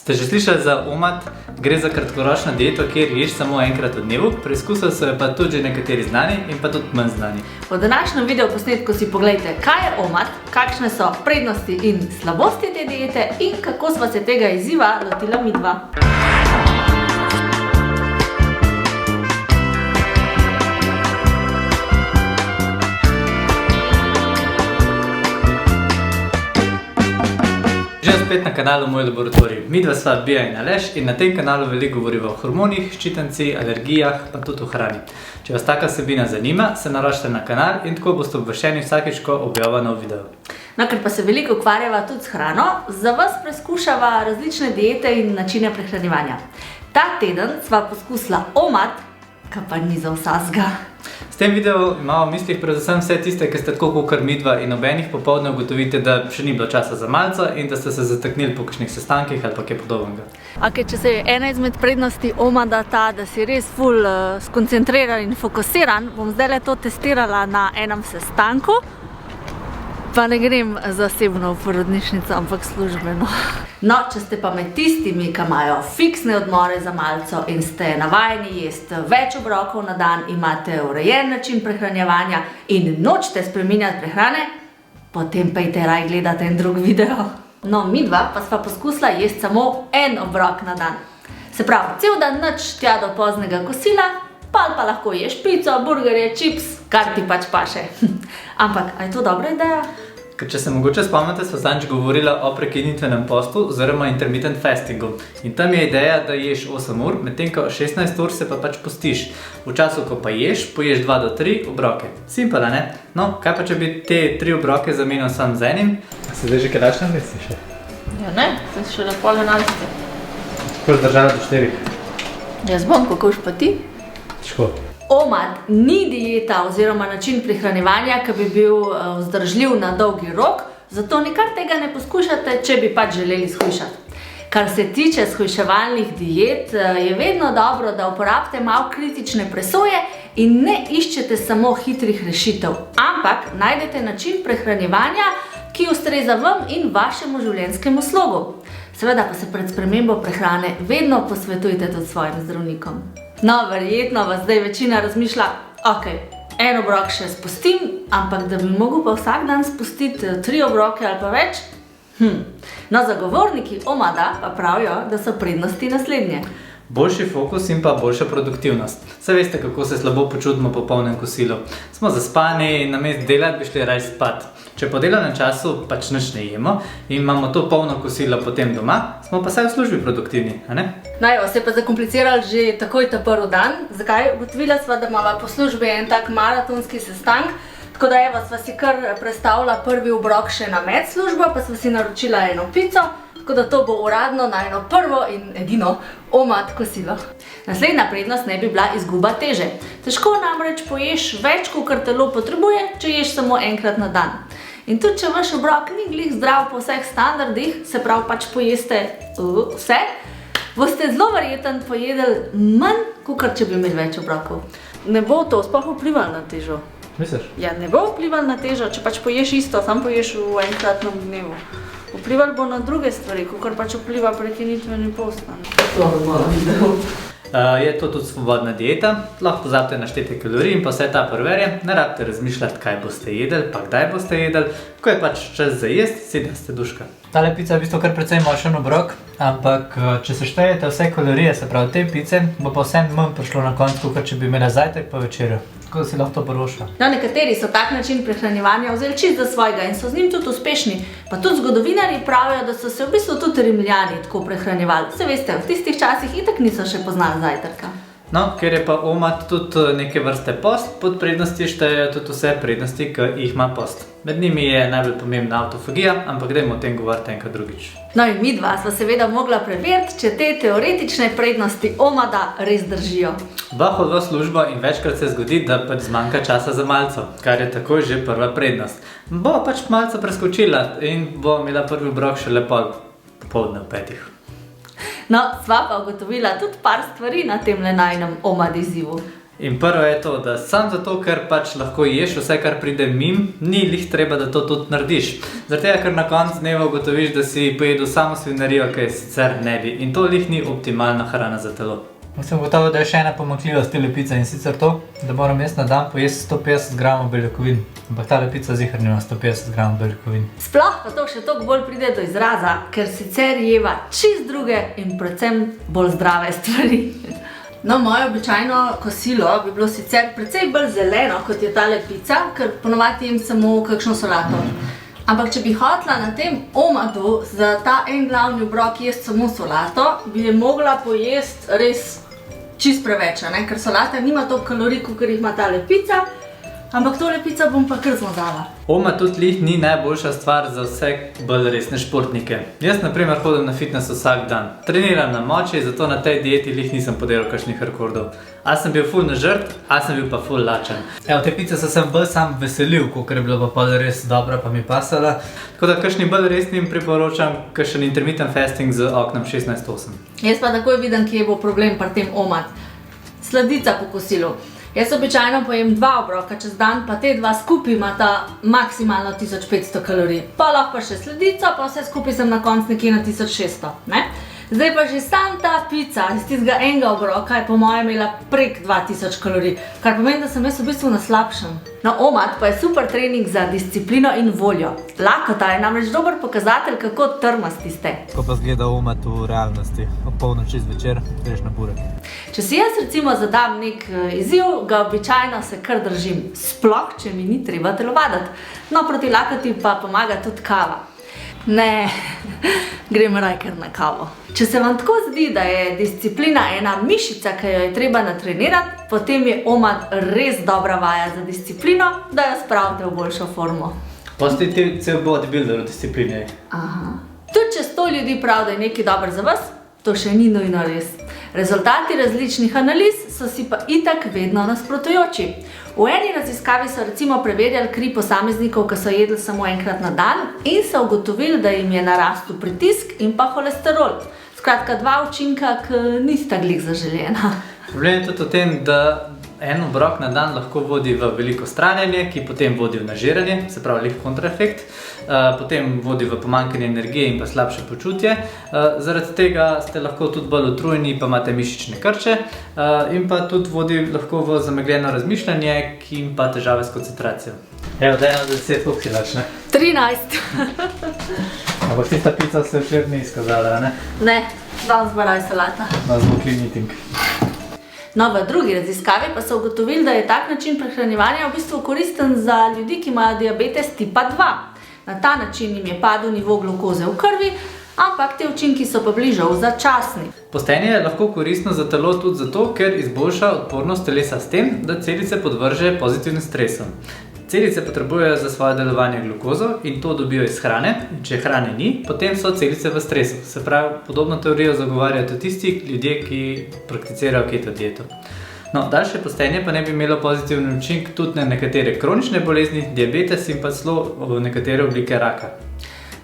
Ste že slišali za OMAD? Gre za kratkoročno dieto, kjer ješ samo enkrat v dnevu, preizkusili so jo pa tudi nekateri znani in pa tudi manj znani. V današnjem videoposnetku si pogledajte, kaj je OMAD, kakšne so prednosti in slabosti te diete in kako sva se tega izziva lotila midva. Že spet na kanalu Moj laboratorij. Midva sva Bija in Aleš in na tem kanalu veliko govoriva o hormonih, ščitanci, alergijah, pa tudi o hrani. Če vas taka vsebina zanima, se naročite na kanal in tako boste obveščeni vsakič, ko objavlja nov video. No, ker pa se veliko ukvarjava tudi s hrano, za vas preskušava različne diete in načine prehranjevanja. Ta teden sva poskusila OMAD, ki pa ni za vsakega. S tem videom imamo v mislih predvsem vse tiste, ki ste tako kakor midva in ob enih popoldne ugotovite, da še ni bilo časa za malico in da ste se zataknili po kakšnih sestankih ali pa kaj podobnega. Če se je ena izmed prednosti OMAD-a ta, da si res ful skoncentriran in fokusiran, bom zdaj to testirala na enem sestanku. Pa ne grem zasebno v porodnišnico, ampak službeno. No, če ste pa med tistimi, ki imajo fiksne odmore za malico in ste navajeni jesti več obrokov na dan, imate urejen način prehranjevanja in nočete spreminjati prehrane, potem pejte raj gledati en drug video. No, midva pa sva poskusila jesti samo en obrok na dan. Se pravi, cel dan nič tja do poznega kosila, pa lahko ješ pico, burgerje, čips, kar ti pač paše. Ampak, a je to dobra ideja? Ker če se mogoče spomnite, sva zadnjič govorila o prekinitvenem postu oziroma intermittent fastingu. In tam je ideja, da ješ 8 ur, medtem ko 16 ur se pa pač postiš. V času, ko pa ješ, poješ 2 do 3 obroke. Simpel, ne? No, kaj pa če bi te 3 obroke zamenil sam z enim? Se zdaj že kaj daš na misli še? Ja ne, sem še na pol 11. Kako zdržala do 4? Jaz bom, kako pa ti? Težko. OMAD ni dieta oziroma način prehranjevanja, ki bi bil vzdržljiv na dolgi rok, zato nikar tega ne poskušate, če bi pač želeli shujšati. Kar se tiče shujševalnih diet, je vedno dobro, da uporabite malo kritične presoje in ne iščete samo hitrih rešitev, ampak najdete način prehranjevanja, ki ustreza vam in vašemu življenjskemu slogu. Seveda pa se pred spremembo prehrane vedno posvetujte tudi svojim zdravnikom. No, verjetno vas zdaj večina razmišlja, ok, en obrok še spustim, ampak da bi mogel pa vsak dan spustiti 3 obroke ali pa več? No, zagovorniki OMAD-a pa pravijo, da so prednosti naslednje. Boljši fokus in pa boljša produktivnost. Saj veste, kako se slabo počutimo po polnem kosilu. Smo zaspani in namesto delati bi šli raje spat. Če po delovnem času pač nič ne jemo in imamo to polno kosilo potem doma, smo pa saj v službi produktivni, a ne? No, evo, se je pa zakomplicirali že takoj ta prvi dan. Zakaj? Ugotovila sva, da imava po službi en tak maratonski sestank, tako da evo, sva si kar prestavila prvi obrok še na med službo, pa sva si naročila eno pico, tako da to bo uradno na eno prvo in edino OMAD kosilo. Naslednja prednost ne bi bila izguba teže. Težko namreč poješ več, kakor telo potrebuje, če ješ samo enkrat na dan. In tudi, če vaš obrok ni glih zdrav po vseh standardih, se pravi pač pojeste vse, boste zelo verjetno pojedli manj, kakor če bi imeli več obrokov. Ne bo to sploh vplivalo na težo. Misliš? Ja, ne bo vplivalo na težo, če pač poješ isto, sam poješ v enkratnem dnevu. Vplivalo bo na druge stvari, kakor pač vpliva prekinitveni post. To je malo video. Je to tudi svobodna dieta, lahko pozabite na štete kalorij in pa vse ta preverje, ne rabite razmišljati, kaj boste jedli, pa kdaj boste jedli, ko je pač čas za jesti, si daste duška. Tale pica je v bistvu kar precej močen obrok, ampak če seštejete vse kalorije, se pravi te pice, bo pa vsem manj prišlo na koncu, kot če bi imela zajtrk pa večerjo. Tako da si lahko to privoščila. No, nekateri so tak način prehranjevanja vzeli čisto za svojega in so z njim tudi uspešni. Pa tudi zgodovinarji pravijo, da so se v bistvu tudi Rimljani tako prehranjevali. Se veste, v tistih časih itak niso še poznali zajtrka. No, ker je pa OMAD tudi neke vrste post, pod prednosti štejejo tudi vse prednosti, ki jih ima post. Med njimi je najbolj pomembna autofagija, ampak dajmo o tem govoriti enkrat drugič. No in midva sva seveda mogla preveriti, če te teoretične prednosti OMAD-a res držijo. Oba hodva v službo in večkrat se zgodi, da pač zmanjka časa za malico, kar je takoj že prva prednost. Bo pač malico preskočila in bo imela prvi obrok šele popoldne v 5. No, sva pa ugotovila tudi par stvari na temle najinem OMAD izzivu. In prvo je to, da sam zato, ker pač lahko ješ vse, kar pride mim, ni lih treba, da to tudi narediš. Zaradi tega, ker na koncu dneva ugotoviš, da si pojedel samo svinarijo, ki sicer ne bi. In to lih ni optimalna hrana za telo. Sem gotovo, da je še ena pomanjkljivost tele pice in sicer to, da moram jaz na dan pojesti 150 gramov beljakovin. Ampak tale pica ziher nima 150 gramov beljakovin. Sploh pa to še toliko bolj pride do izraza, ker sicer jeva čist druge in predvsem bolj zdrave stvari. No, moje običajno kosilo bi bilo sicer precej bolj zeleno, kot je tale pica, ker ponovadi jem samo kakšno solato. Ampak če bi hotela na tem omadu za ta en glavni obrok jesti samo solato, bi je mogla pojesti res čist preveč, ker solata nima toliko kalorij, kot jih ima tale pica, ampak tole pica bom pa kar zmazala. Omad tudi lih ni najboljša stvar za vse bolj resne športnike. Jaz na primer hodim na fitness vsak dan. Treniram na moči, zato na tej dieti lih nisem podelal kakšnih rekordov. A sem bil ful nažrt, a sem bil pa ful lačen. Evo, te pice so sem bolj sam veselil, kakor je bila pa res dobra, pa mi pasala. Tako da kakšnim bolj resnim priporočam kakšen intermittent fasting z oknom 16:8. Jaz pa takoj vidim, kje bo problem pri tem omad. Sladica po kosilu. Jaz običajno pojem 2 obroka čez dan, pa te 2 skupaj imata maksimalno 1500 kalorij. Pa lahko pa še sladico, pa vse skupaj sem na koncu nekje na 1600, ne? Zdaj pa že sam ta pica iz tistega enega obroka je po mojem imela prek 2000 kalorij, kar pomeni, da sem jaz v bistvu na slabšem. No, omad pa je super trening za disciplino in voljo. Lakota je namreč dober pokazatelj, kako trmasti ste. Kako pa zgleda omad v realnosti? Ob polnoči zvečer greš na burek. Če si jaz recimo zadam nek izziv, ga običajno se kar držim. Sploh, če mi ni treba telovaditi. No, proti lakoti pa pomaga tudi kava. Ne, grem raj kar na kavo. Če se vam tako zdi, da je disciplina ena mišica, ki jo je treba natrenirati, potem je omad res dobra vaja za disciplino, da jo spravite v boljšo formo. Postoji ti cel bodybuilder v disciplini. Aha. Tudi če 100 ljudi pravi, da je nekaj dobro za vas, to še ni nujno res. Rezultati različnih analiz so si pa itak vedno nasprotujoči. V eni raziskavi so recimo preverjali kri posameznikov, ki so jedli samo enkrat na dan in so ugotovili, da jim je narastel pritisk in pa holesterol. Skratka, 2 učinka, ki nista glih zaželjena. Problem je tudi v tem, da en obrok na dan lahko vodi v veliko stranjenje, ki potem vodi v nažiranje, se pravi lih kontraefekt, potem vodi v pomanjkanje energije in pa slabše počutje. Zaradi tega ste lahko tudi bolj utrujeni, pa imate mišične krče in pa tudi vodi lahko v zamegljeno razmišljanje, ki pa težave s koncentracijo. Evo, da 1 do 10, koliko si lač, ne? 13. Ampak tista pica se včer ni izkazala, ne? Ne, danes bo raj solata. Danes bo clean eating. No, v drugi raziskavi pa so ugotovili, da je tak način prehranjevanja v bistvu koristen za ljudi, ki imajo diabetes tipa 2. Na ta način jim je padel nivo glukoze v krvi, ampak te učinki so pa bili žal začasni. Postenje je lahko koristno za telo tudi zato, ker izboljša odpornost telesa s tem, da celice podvrže pozitivnim stresom. Celice potrebujejo za svoje delovanje glukozo in to dobijo iz hrane. Če hrane ni, potem so celice v stresu. Se pravi, podobno teorijo zagovarjajo tudi tisti ljudje, ki prakticirajo keto dieto. No, daljše postenje pa ne bi imelo pozitiven učinek tudi na nekatere kronične bolezni, diabetes in pa celo nekatere oblike raka.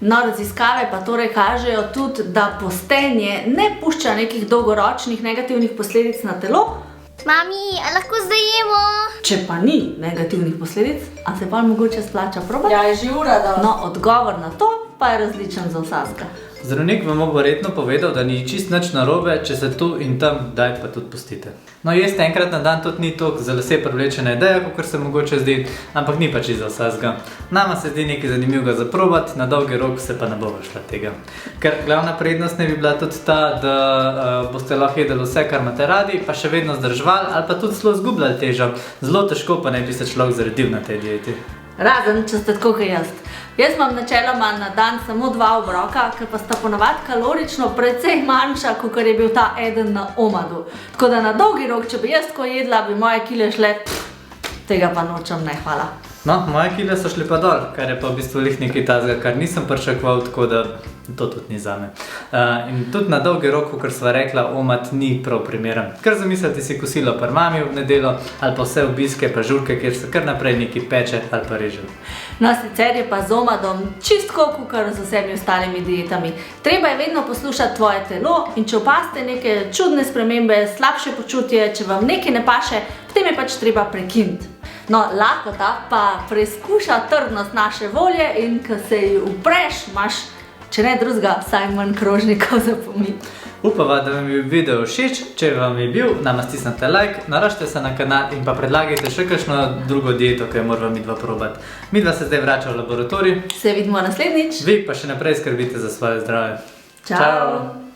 No, raziskave pa torej kažejo tudi, da postenje ne pušča nekih dolgoročnih negativnih posledic na telo. Mami, a lahko zdaj jemo? Če pa ni negativnih posledic, a se pa mogoče splača probati? Ja, je že ura, da. No, odgovor na to pa je različen za vsakega. Zdravnik vam bo verjetno povedal, da ni čist nič narobe, če se tu in tam daj pa tudi pustite. No, jesti enkrat na dan tudi ni toliko za lase privlečena ideja, kakor se mogoče zdi, ampak ni pa čisto za vsakega. Nama se zdi nekaj zanimivega za probati, na dolgi rok se pa ne bo šla tega. Ker glavna prednost ne bi bila tudi ta, da boste lahko jedli vse, kar imate radi, pa še vedno zdržvali ali pa tudi zelo izgubljali težo. Zelo težko pa ne bi se človek zaredil na tej dieti. Razen, če ste tako kot jaz. Jaz imam načeloma na dan samo 2 obroka, ki pa sta ponavadi kalorično precej manjša, kot je bil ta eden na omadu. Tako da na dolgi rok, če bi jaz tako jedla, bi moje kile šle, tega pa nočem, ne, hvala. No, moje kile so šli pa dol, kar je pa v bistvu lih nekaj tazga, kar nisem pričakoval, tako da to tudi ni zame. In tudi na dolgi rok, kot sva rekla, omat ni prav primeren. Ker zamisliti si kosilo pri mami v nedeljo ali pa vse obiske pa žurke, kjer se kar naprej nekaj peče ali pa reže. No, sicer je pa z omadom čistko, kot z vsemi ostalimi dietami. Treba je vedno poslušati tvoje telo in če opazite neke čudne spremembe, slabše počutje, če vam nekaj ne paše, potem je pač treba prekiniti. No, lakota pa preizkuša trdnost naše volje in ko se ji upreš, imaš, če ne drugega, vsaj manj krožnikov za pomit. Upava, da vam je video všeč, če vam je bil, nama stisnite like, naražite se na kanal in pa predlagajte še kakšno drugo dieto, ki jo morava midva probati. Midva se zdaj vrača v laboratorij. Se vidimo naslednjič. Vi pa še naprej skrbite za svoje zdravje. Čau.